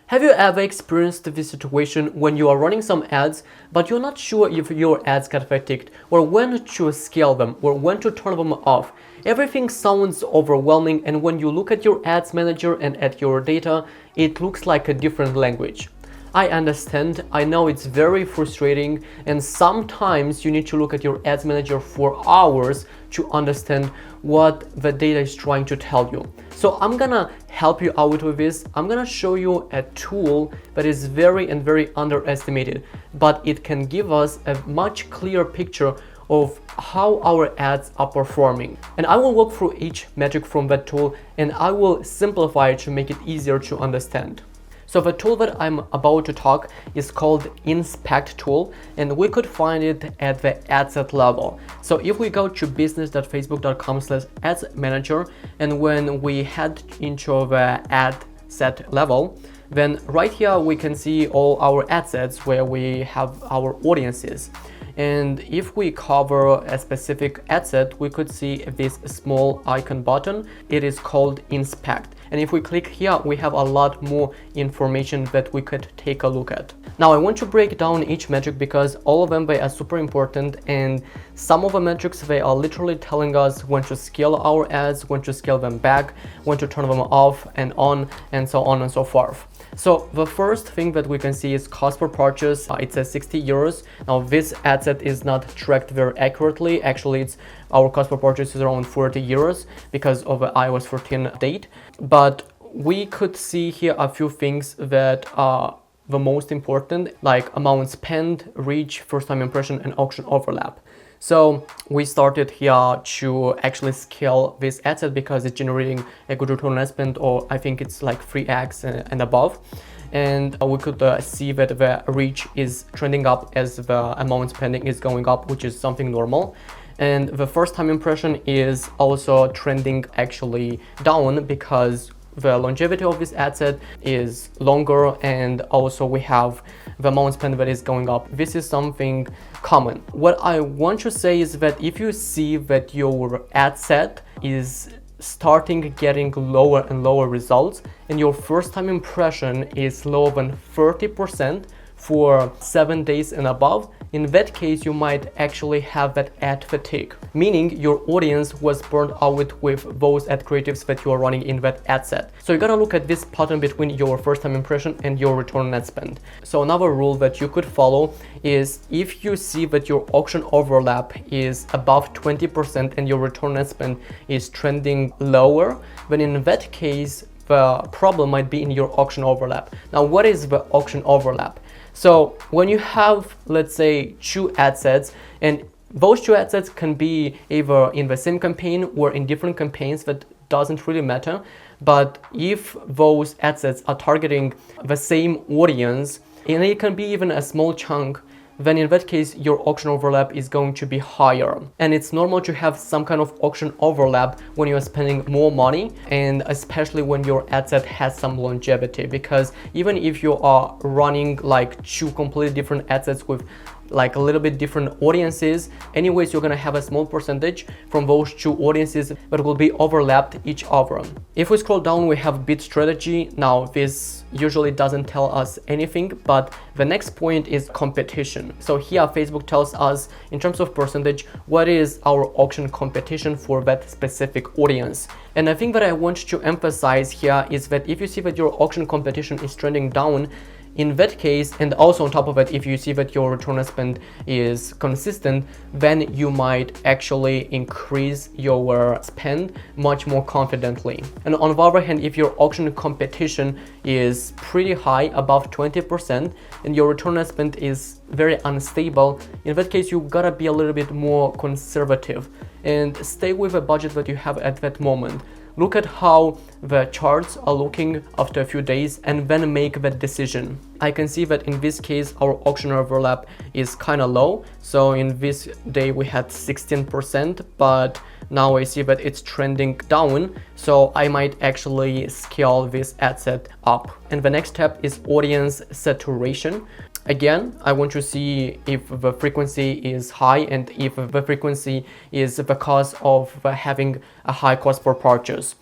Have you ever experienced this situation when you are running some ads, but you're not sure if your ads get fatigued, or when to scale them, or when to turn them off? Everything sounds overwhelming, and when you look at your ads manager and at your data, it looks like a different language. I understand, I know it's very frustrating, and sometimes you need to look at your ads manager for hours to understand what the data is trying to tell you. So I'm gonna help you out with this. I'm gonna show you a tool that is very underestimated, but it can give us a much clearer picture of how our ads are performing. And I will walk through each metric from that tool, and I will simplify it to make it easier to understand. So the tool that I'm about to talk is called Inspect tool, and we could find it at the ad set level. So if we go to business.facebook.com/ads manager, and when we head into the ad set level, then right here we can see all our ad sets where we have our audiences. And if we cover a specific ad set, we could see this small icon button. It is called Inspect. And if we click here, we have a lot more information that we could take a look at. Now I want to break down each metric because all of them, they are super important, and some of the metrics, they are literally telling us when to scale our ads, when to scale them back, when to turn them off and on, and so on and so forth. So the first thing that we can see is cost per purchase. It says 60 euros. Now this ad set is not tracked very accurately. Actually, our cost per purchase is around 40 euros because of the iOS 14 date. But we could see here a few things that are the most important, like amount spent, reach, first time impression, and auction overlap. So we started here to actually scale this ad set because it's generating a good return on ad spend, or I think it's like 3x and above. And we could see that the reach is trending up as the amount spending is going up, which is something normal. And the first time impression is also trending actually down because the longevity of this ad set is longer, and also we have the amount spent that is going up. This is something common. What I want to say is that if you see that your ad set is starting getting lower and lower results, and your first time impression is lower than 30% for 7 days and above, in that case you might actually have that ad fatigue, meaning your audience was burned out with those ad creatives that you are running in that ad set. So you gotta look at this pattern between your first time impression and your return on ad spend. So another rule that you could follow is if you see that your auction overlap is above 20% and your return on ad spend is trending lower, then in that case the problem might be in your auction overlap. Now what is the auction overlap? So when you have, let's say, two ad sets, and those two ad sets can be either in the same campaign or in different campaigns, that doesn't really matter. But if those ad sets are targeting the same audience, and it can be even a small chunk, then in that case your auction overlap is going to be higher. And it's normal to have some kind of auction overlap when you are spending more money, and especially when your ad set has some longevity, because even if you are running like two completely different ad sets with like a little bit different audiences, anyways you're gonna have a small percentage from those two audiences that will be overlapped each other. If we scroll down, we have bid strategy. Now this usually doesn't tell us anything, but the next point is competition. So here Facebook tells us in terms of percentage what is our auction competition for that specific audience. And I think that I want to emphasize here is that if you see that your auction competition is trending down, in that case, and also on top of it, if you see that your return on spend is consistent, then you might actually increase your spend much more confidently. And on the other hand, if your auction competition is pretty high, above 20%, and your return on spend is very unstable, in that case, you gotta be a little bit more conservative and stay with a budget that you have at that moment. Look at how the charts are looking after a few days and then make that decision. I can see that in this case our auction overlap is kind of low. So in this day we had 16%, but now I see that it's trending down. So I might actually scale this ad set up. And the next step is audience saturation. Again, I want to see if the frequency is high and if the frequency is because of having a high cost per purchase.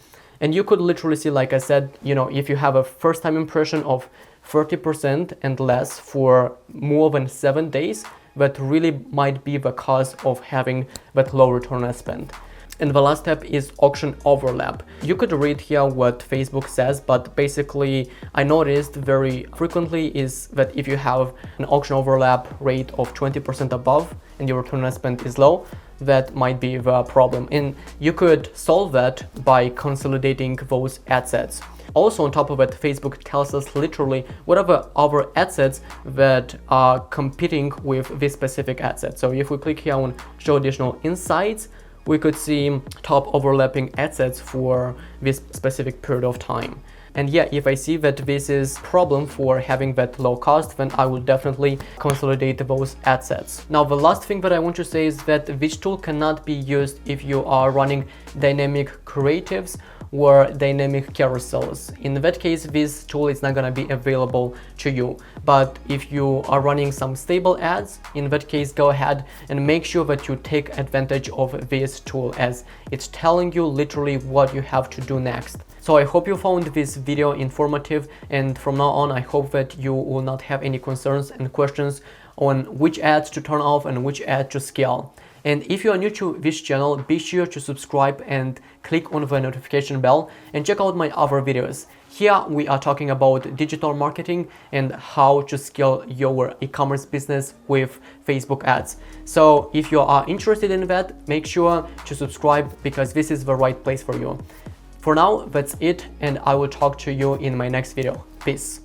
And you could literally see, like I said, if you have a first time impression of 30% and less for more than 7 days, that really might be the cause of having that low return on spend. And the last step is auction overlap. You could read here what Facebook says, but basically I noticed very frequently is that if you have an auction overlap rate of 20% above and your return on spend is low, that might be the problem. And you could solve that by consolidating those ad sets. Also, on top of it, Facebook tells us literally what are the other ad sets that are competing with this specific ad set. So if we click here on show additional insights, we could see top overlapping ad sets for this specific period of time. And yeah, if I see that this is a problem for having that low cost, then I will definitely consolidate those ad sets. Now, the last thing that I want to say is that this tool cannot be used if you are running dynamic creatives or dynamic carousels. In that case, this tool is not going to be available to you. But if you are running some stable ads, in that case, go ahead and make sure that you take advantage of this tool, as it's telling you literally what you have to do next. So I hope you found this video informative, and from now on I hope that you will not have any concerns and questions on which ads to turn off and which ad to scale. And if you are new to this channel, be sure to subscribe and click on the notification bell and check out my other videos. Here we are talking about digital marketing and how to scale your e-commerce business with Facebook ads. So if you are interested in that, make sure to subscribe, because this is the right place for you. For now, that's it, and I will talk to you in my next video. Peace.